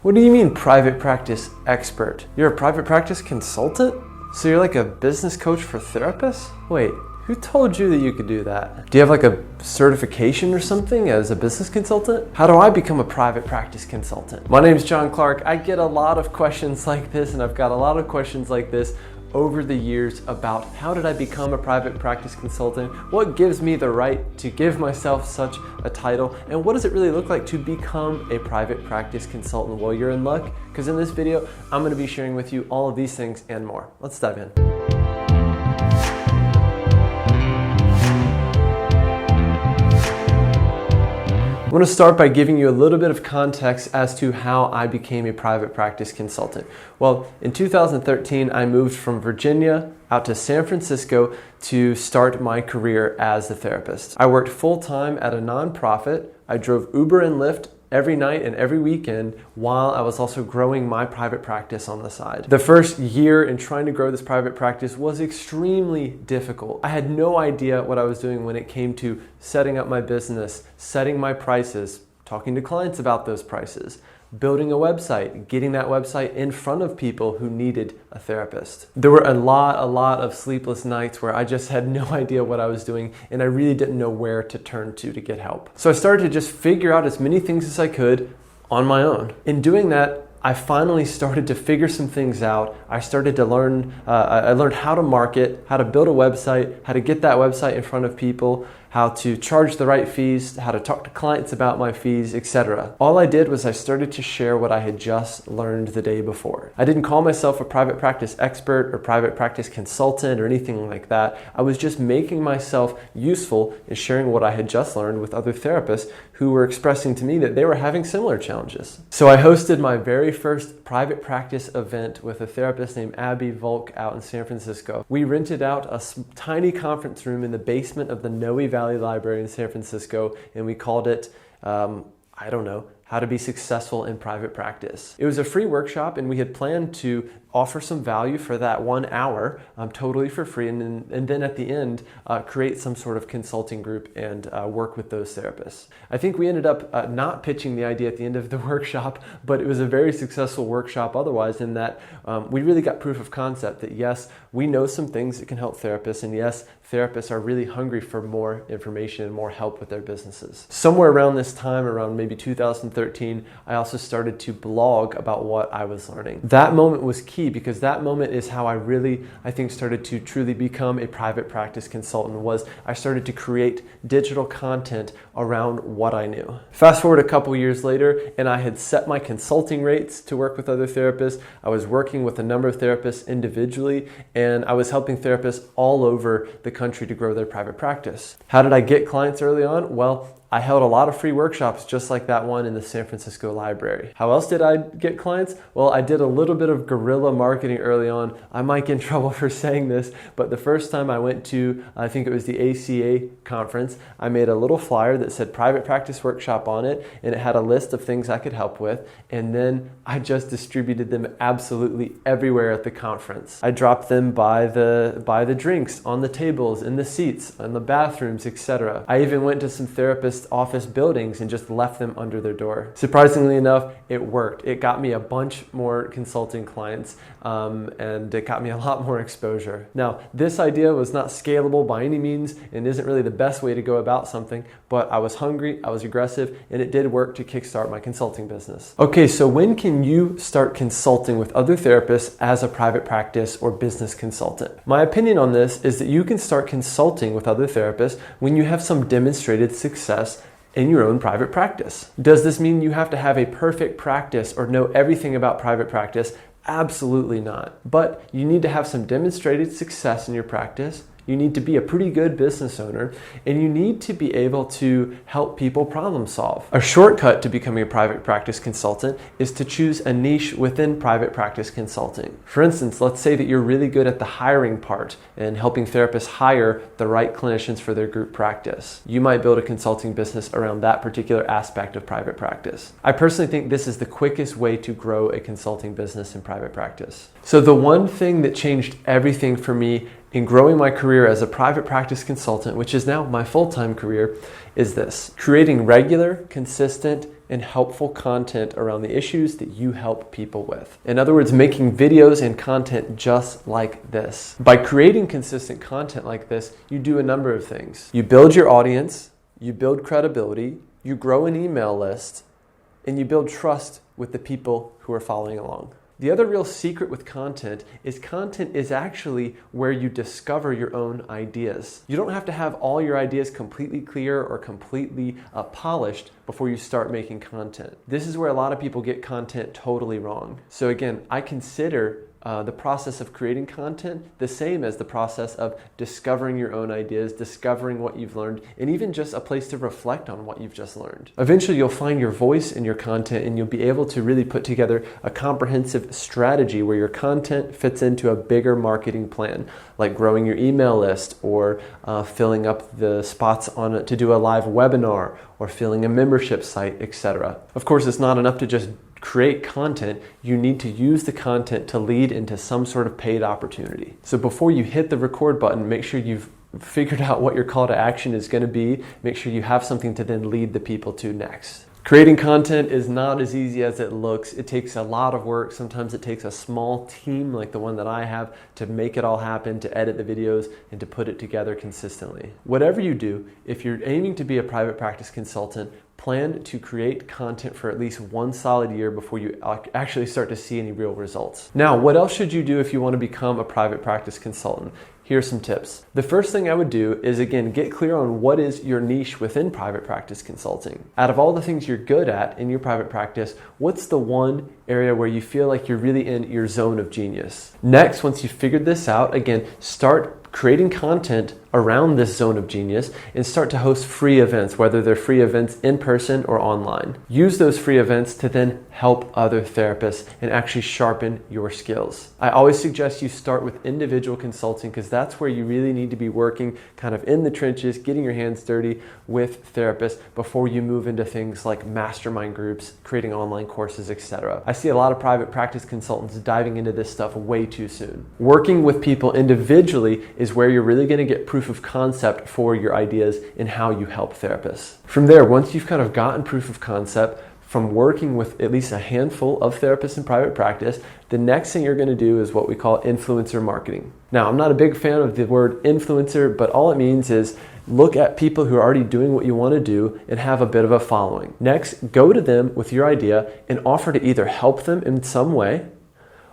What do you mean private practice expert? You're a private practice consultant? So you're like a business coach for therapists? Wait, who told you that you could do that? Do you have like a certification or something as a business consultant? How do I become a private practice consultant? My name is John Clark. I get a lot of questions like this, and I've got a lot of questions like this over the years about how did I become a private practice consultant? What gives me the right to give myself such a title? And what does it really look like to become a private practice consultant? Well, you're in luck, because in this video, I'm gonna be sharing with you all of these things and more. Let's dive in. I'm going to start by giving you a little bit of context as to how I became a private practice consultant. Well, in 2013, I moved from Virginia out to San Francisco to start my career as a therapist. I worked full-time at a nonprofit. I drove Uber and Lyft every night and every weekend while I was also growing my private practice on the side. The first year in trying to grow this private practice was extremely difficult. I had no idea what I was doing when it came to setting up my business, setting my prices, talking to clients about those prices, building a website, getting that website in front of people who needed a therapist. There were a lot of sleepless nights where I just had no idea what I was doing, and I really didn't know where to turn to get help. So I started to just figure out as many things as I could on my own. In doing that, I finally started to figure some things out. I started to learn, I learned how to market, how to build a website, how to get that website in front of people, how to charge the right fees, how to talk to clients about my fees, etc. All I did was I started to share what I had just learned the day before. I didn't call myself a private practice expert or private practice consultant or anything like that. I was just making myself useful in sharing what I had just learned with other therapists who were expressing to me that they were having similar challenges. So I hosted my very first private practice event with a therapist named Abby Volk out in San Francisco. We rented out a tiny conference room in the basement of the Noe Valley Library in San Francisco, and we called it, how to be successful in private practice. It was a free workshop, and we had planned to offer some value for that 1 hour, totally for free, and then at the end, create some sort of consulting group and work with those therapists. I think we ended up not pitching the idea at the end of the workshop, but it was a very successful workshop otherwise, in that we really got proof of concept that yes, we know some things that can help therapists, and yes, therapists are really hungry for more information and more help with their businesses. Somewhere around this time, around maybe 2013, I also started to blog about what I was learning. That moment was key, because that moment is how I think started to truly become a private practice consultant. Was I started to create digital content around what I knew. Fast forward a couple years later, and I had set my consulting rates to work with other therapists. I was working with a number of therapists individually, and I was helping therapists all over the country to grow their private practice. How did I get clients early on? Well, I held a lot of free workshops just like that one in the San Francisco library. How else did I get clients? Well, I did a little bit of guerrilla marketing early on. I might get in trouble for saying this, but the first time I went to, I think it was the ACA conference, I made a little flyer that said private practice workshop on it, and it had a list of things I could help with, and then I just distributed them absolutely everywhere at the conference. I dropped them by the drinks, on the tables, in the seats, in the bathrooms, etc. I even went to some therapists' office buildings and just left them under their door. Surprisingly enough, it worked. It got me a bunch more consulting clients, and it got me a lot more exposure. Now, this idea was not scalable by any means and isn't really the best way to go about something, but I was hungry, I was aggressive, and it did work to kickstart my consulting business. Okay, so when can you start consulting with other therapists as a private practice or business consultant? My opinion on this is that you can start consulting with other therapists when you have some demonstrated success in your own private practice. Does this mean you have to have a perfect practice or know everything about private practice? Absolutely not. But you need to have some demonstrated success in your practice. You need to be a pretty good business owner, and you need to be able to help people problem solve. A shortcut to becoming a private practice consultant is to choose a niche within private practice consulting. For instance, let's say that you're really good at the hiring part and helping therapists hire the right clinicians for their group practice. You might build a consulting business around that particular aspect of private practice. I personally think this is the quickest way to grow a consulting business in private practice. So the one thing that changed everything for me in growing my career as a private practice consultant, which is now my full-time career, is this: creating regular, consistent, and helpful content around the issues that you help people with. In other words, making videos and content just like this. By creating consistent content like this, you do a number of things. You build your audience, you build credibility, you grow an email list, and you build trust with the people who are following along. The other real secret with content is actually where you discover your own ideas. You don't have to have all your ideas completely clear or completely polished before you start making content. This is where a lot of people get content totally wrong. So again, I consider the process of creating content the same as the process of discovering your own ideas, discovering what you've learned, and even just a place to reflect on what you've just learned. Eventually, you'll find your voice in your content, and you'll be able to really put together a comprehensive strategy where your content fits into a bigger marketing plan, like growing your email list, or filling up the spots on it to do a live webinar, or filling a membership site, etc. Of course, it's not enough to just create content. You need to use the content to lead into some sort of paid opportunity. So before you hit the record button, make sure you've figured out what your call to action is going to be. Make sure you have something to then lead the people to next. Creating content is not as easy as it looks. It takes a lot of work. Sometimes it takes a small team like the one that I have to make it all happen, to edit the videos, and to put it together consistently. Whatever you do, if you're aiming to be a private practice consultant, plan to create content for at least one solid year before you actually start to see any real results. Now, what else should you do if you want to become a private practice consultant? Here's some tips. The first thing I would do is, again, get clear on what is your niche within private practice consulting. Out of all the things you're good at in your private practice, what's the one area where you feel like you're really in your zone of genius? Next, once you've figured this out, again, start creating content around this zone of genius and start to host free events, whether they're free events in person or online. Use those free events to then help other therapists and actually sharpen your skills. I always suggest you start with individual consulting because that's where you really need to be working kind of in the trenches, getting your hands dirty with therapists before you move into things like mastermind groups, creating online courses, etc. I see a lot of private practice consultants diving into this stuff way too soon. Working with people individually is where you're really going to get proof of concept for your ideas and how you help therapists. From there, once you've kind of gotten proof of concept from working with at least a handful of therapists in private practice, the next thing you're going to do is what we call influencer marketing. Now, I'm not a big fan of the word influencer, but all it means is look at people who are already doing what you want to do and have a bit of a following. Next, go to them with your idea and offer to either help them in some way,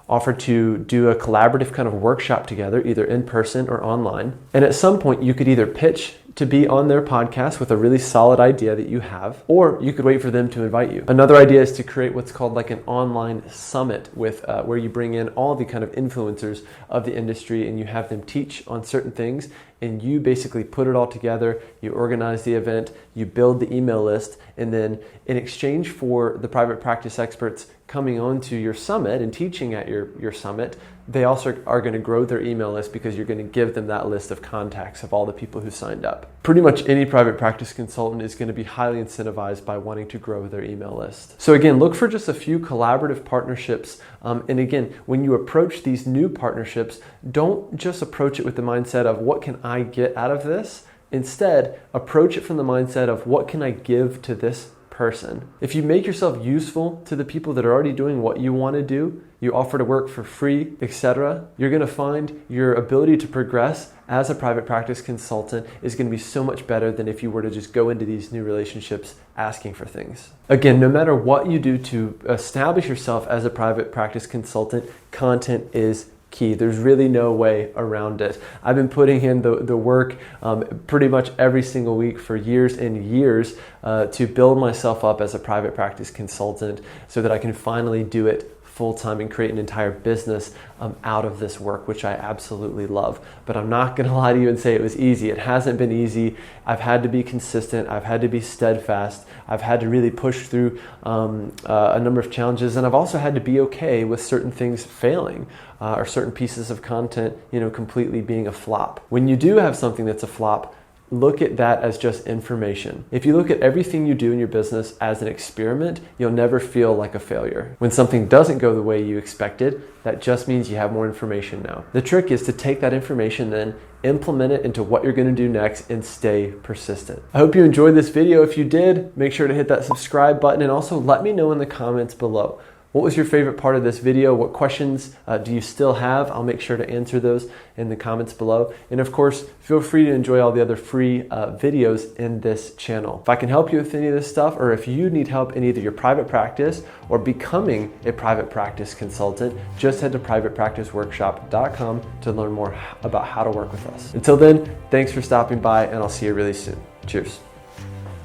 offer to do a collaborative kind of workshop together, either in person or online. And at some point, you could either pitch to be on their podcast with a really solid idea that you have, or you could wait for them to invite you. Another idea is to create what's called like an online summit with where you bring in all the kind of influencers of the industry and you have them teach on certain things, and you basically put it all together, you organize the event, you build the email list, and then in exchange for the private practice experts coming on to your summit and teaching at your summit, they also are going to grow their email list because you're going to give them that list of contacts of all the people who signed up. Pretty much any private practice consultant is going to be highly incentivized by wanting to grow their email list. So again, look for just a few collaborative partnerships. And again, when you approach these new partnerships, don't just approach it with the mindset of what can I get out of this? Instead, approach it from the mindset of what can I give to this person? If you make yourself useful to the people that are already doing what you want to do, you offer to work for free, etc., you're going to find your ability to progress as a private practice consultant is going to be so much better than if you were to just go into these new relationships asking for things. Again, no matter what you do to establish yourself as a private practice consultant, content is key. There's really no way around it. I've been putting in the work pretty much every single week for years and years to build myself up as a private practice consultant so that I can finally do it full-time and create an entire business out of this work, which I absolutely love. But I'm not going to lie to you and say it was easy. It hasn't been easy. I've had to be consistent. I've had to be steadfast. I've had to really push through a number of challenges, and I've also had to be okay with certain things failing or certain pieces of content, completely being a flop. When you do have something that's a flop, look at that as just information. If you look at everything you do in your business as an experiment, you'll never feel like a failure. When something doesn't go the way you expected, that just means you have more information now. The trick is to take that information then, implement it into what you're going to do next, and stay persistent. I hope you enjoyed this video. If you did, make sure to hit that subscribe button and also let me know in the comments below. What was your favorite part of this video? What questions do you still have? I'll make sure to answer those in the comments below. And of course, feel free to enjoy all the other free videos in this channel. If I can help you with any of this stuff, or if you need help in either your private practice or becoming a private practice consultant, just head to privatepracticeworkshop.com to learn more about how to work with us. Until then, thanks for stopping by, and I'll see you really soon. Cheers.